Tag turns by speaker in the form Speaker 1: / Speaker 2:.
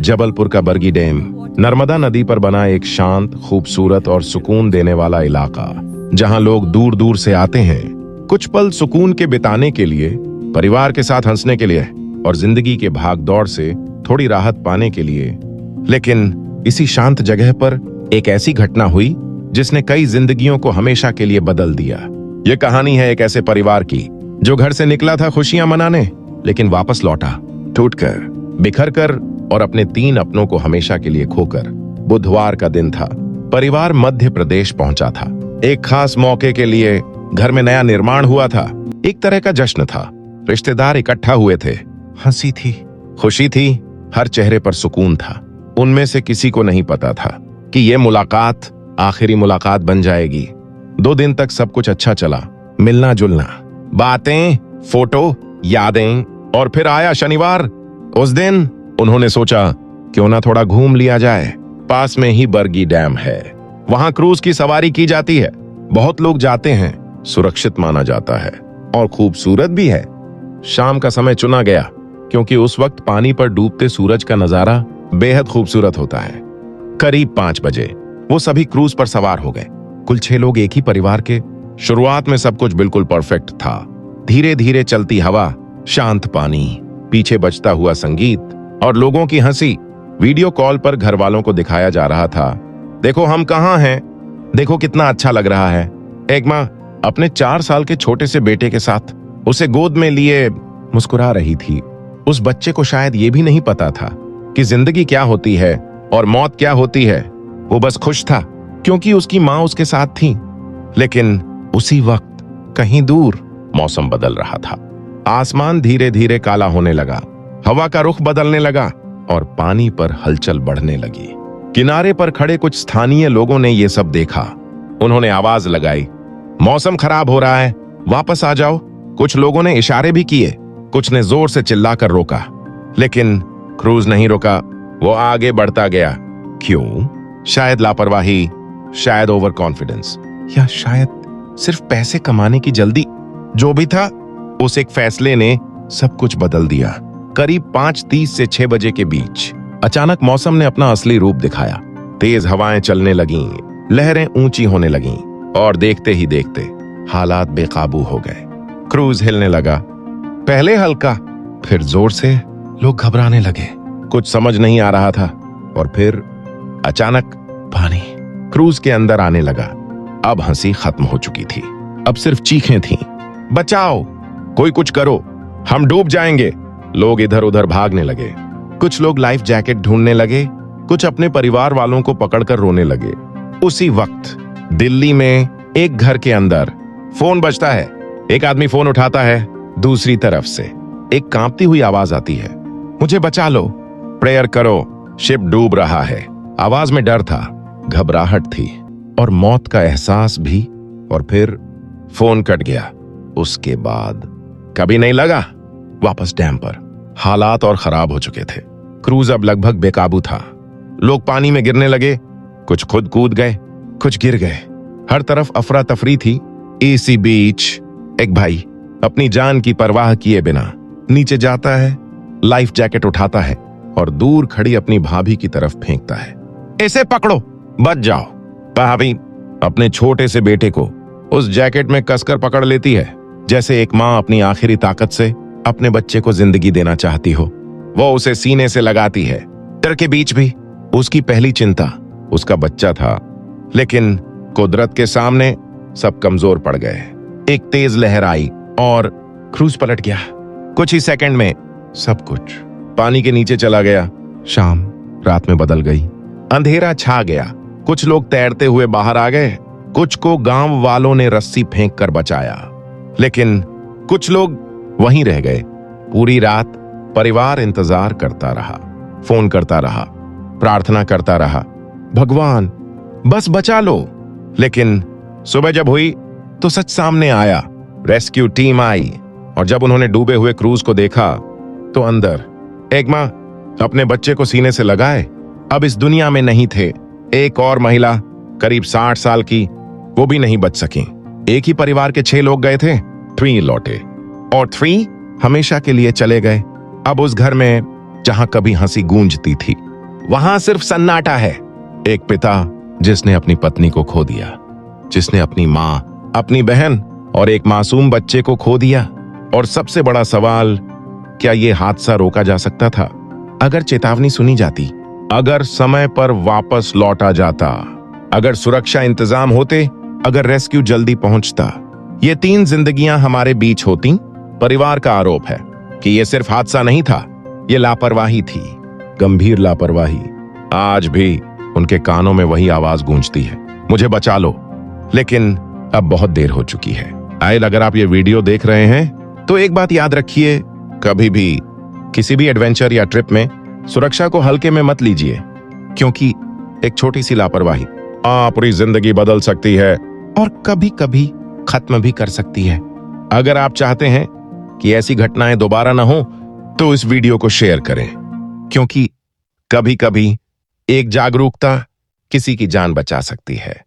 Speaker 1: जबलपुर का बरगी डैम नर्मदा नदी पर बना एक शांत, खूबसूरत और सुकून देने वाला इलाका, जहां लोग दूर दूर से आते हैं कुछ पल सुकून के बिताने के लिए, परिवार के साथ हंसने के लिए और जिंदगी के भाग दौड़ से थोड़ी राहत पाने के लिए। लेकिन इसी शांत जगह पर एक ऐसी घटना हुई जिसने कई जिंदगियों को हमेशा के लिए बदल दिया। यह कहानी है एक ऐसे परिवार की जो घर से निकला था खुशियां मनाने, लेकिन वापस लौटा टूटकर, बिखरकर और अपने 3 अपनों को हमेशा के लिए खोकर। बुधवार का दिन था। परिवार मध्य प्रदेश पहुंचा था। एक खास मौके के लिए घर में नया निर्माण हुआ था। एक तरह का जश्न था। रिश्तेदार इकट्ठा हुए थे। हंसी थी, खुशी थी, हर चेहरे पर सुकून था। उनमें से किसी को नहीं पता था कि यह मुलाकात आखिरी मुलाकात बन जाएगी। 2 दिन तक सब कुछ अच्छा चला, मिलना जुलना, बातें, फोटो, यादें। और फिर आया शनिवार। उस दिन उन्होंने सोचा क्यों ना थोड़ा घूम लिया जाए। पास में ही बरगी डैम है, वहां क्रूज की सवारी की जाती है। बहुत लोग जाते हैं, सुरक्षित माना जाता है और खूबसूरत भी है। शाम का समय चुना गया क्योंकि उस वक्त पानी पर डूबते सूरज का नजारा बेहद खूबसूरत होता है। करीब 5 बजे वो सभी क्रूज पर सवार हो गए। कुल 6 लोग एक ही परिवार के। शुरुआत में सब कुछ बिल्कुल परफेक्ट था। धीरे धीरे चलती हवा, शांत पानी, पीछे बजता हुआ संगीत और लोगों की हंसी। वीडियो कॉल पर घर वालों को दिखाया जा रहा था। देखो हम कहाँ हैं, देखो कितना अच्छा लग रहा है। एक माँ अपने 4 साल के छोटे से बेटे के साथ उसे गोद में लिए मुस्कुरा रही थी। उस बच्चे को शायद ये भी नहीं पता था कि जिंदगी क्या होती है और मौत क्या होती है। वो बस खुश था क्योंकि उसकी माँ उसके साथ थी। लेकिन उसी वक्त कहीं दूर मौसम बदल रहा था। आसमान धीरे धीरे काला होने लगा, हवा का रुख बदलने लगा और पानी पर हलचल बढ़ने लगी। किनारे पर खड़े कुछ स्थानीय लोगों ने यह सब देखा। उन्होंने आवाज लगाई, मौसम खराब हो रहा है, वापस आ जाओ। कुछ लोगों ने इशारे भी किए, कुछ ने जोर से चिल्लाकर रोका, लेकिन क्रूज नहीं रुका। वो आगे बढ़ता गया। क्यों? शायद लापरवाही, शायद ओवर कॉन्फिडेंस, या शायद सिर्फ पैसे कमाने की जल्दी। जो भी था, उस एक फैसले ने सब कुछ बदल दिया। करीब 5:30 से 6 बजे के बीच अचानक मौसम ने अपना असली रूप दिखाया। तेज हवाएं चलने लगीं, लहरें ऊंची होने लगीं और देखते ही देखते हालात बेकाबू हो गए। क्रूज हिलने लगा, पहले हल्का, फिर जोर से। लोग घबराने लगे, कुछ समझ नहीं आ रहा था। और फिर अचानक पानी क्रूज के अंदर आने लगा। अब हंसी खत्म हो चुकी थी, अब सिर्फ चीखें थीं। बचाओ, कोई कुछ करो, हम डूब जाएंगे। लोग इधर उधर भागने लगे। कुछ लोग लाइफ जैकेट ढूंढने लगे, कुछ अपने परिवार वालों को पकड़कर रोने लगे। उसी वक्त दिल्ली में एक घर के अंदर फोन बजता है। एक आदमी फोन उठाता है। दूसरी तरफ से एक कांपती हुई आवाज आती है, मुझे बचा लो, प्रेयर करो, शिप डूब रहा है। आवाज में डर था, घबराहट थी और मौत का एहसास भी। और फिर फोन कट गया। उसके बाद कभी नहीं लगा। वापस डैम पर हालात और खराब हो चुके थे। क्रूज अब लगभग बेकाबू था। लोग पानी में गिरने लगे, कुछ खुद कूद गए, कुछ गिर गए। हर तरफ अफरा तफरी थी। इसी बीच एक भाई अपनी जान की परवाह किए बिना नीचे जाता है, लाइफ जैकेट उठाता है और दूर खड़ी अपनी भाभी की तरफ फेंकता है, इसे पकड़ो, बच जाओ। भाभी अपने छोटे से बेटे को उस जैकेट में कसकर पकड़ लेती है, जैसे एक माँ अपनी आखिरी ताकत से अपने बच्चे को जिंदगी देना चाहती हो। वो उसे सीने से लगाती है। डर के बीच भी उसकी पहली चिंता उसका बच्चा था। लेकिन कुदरत के सामने सब कमजोर पड़ गए। एक तेज लहर आई और क्रूज पलट गया। कुछ ही सेकंड में सब कुछ पानी के नीचे चला गया। शाम रात में बदल गई, अंधेरा छा गया। कुछ लोग तैरते हुए बाहर आ गए, कुछ को गांव वालों ने रस्सी फेंक कर बचाया, लेकिन कुछ लोग वहीं रह गए। पूरी रात परिवार इंतजार करता रहा, फोन करता रहा, प्रार्थना करता रहा, भगवान बस बचा लो। लेकिन सुबह जब हुई तो सच सामने आया। रेस्क्यू टीम आई और जब उन्होंने डूबे हुए क्रूज को देखा तो अंदर एक माँ अपने बच्चे को सीने से लगाए अब इस दुनिया में नहीं थे। एक और महिला करीब 60 साल की, वो भी नहीं बच सकी। एक ही परिवार के 6 लोग गए थे, 3 लौटे और 3 हमेशा के लिए चले गए। अब उस घर में जहां कभी हंसी गूंजती थी, वहां सिर्फ सन्नाटा है। एक पिता जिसने अपनी पत्नी को खो दिया, जिसने अपनी मां, अपनी बहन और एक मासूम बच्चे को खो दिया। और सबसे बड़ा सवाल, क्या यह हादसा रोका जा सकता था अगर चेतावनी सुनी जाती, अगर समय पर वापस लौटा जाता, अगर सुरक्षा इंतजाम होते, अगर रेस्क्यू जल्दी पहुंचता? ये 3 जिंदगियां हमारे बीच होती। परिवार का आरोप है कि यह सिर्फ हादसा नहीं था, यह लापरवाही थी, गंभीर लापरवाही। आज भी उनके कानों में वही आवाज गूंजती है, मुझे बचा लो। लेकिन अब बहुत देर हो चुकी है। आयल, अगर आप ये वीडियो देख रहे हैं तो एक बात याद रखिए, कभी भी किसी भी एडवेंचर या ट्रिप में सुरक्षा को हल्के में मत लीजिए, क्योंकि एक छोटी सी लापरवाही पूरी जिंदगी बदल सकती है और कभी कभी खत्म भी कर सकती है। अगर आप चाहते हैं कि ऐसी घटनाएं दोबारा ना हो तो इस वीडियो को शेयर करें, क्योंकि कभी कभी एक जागरूकता किसी की जान बचा सकती है।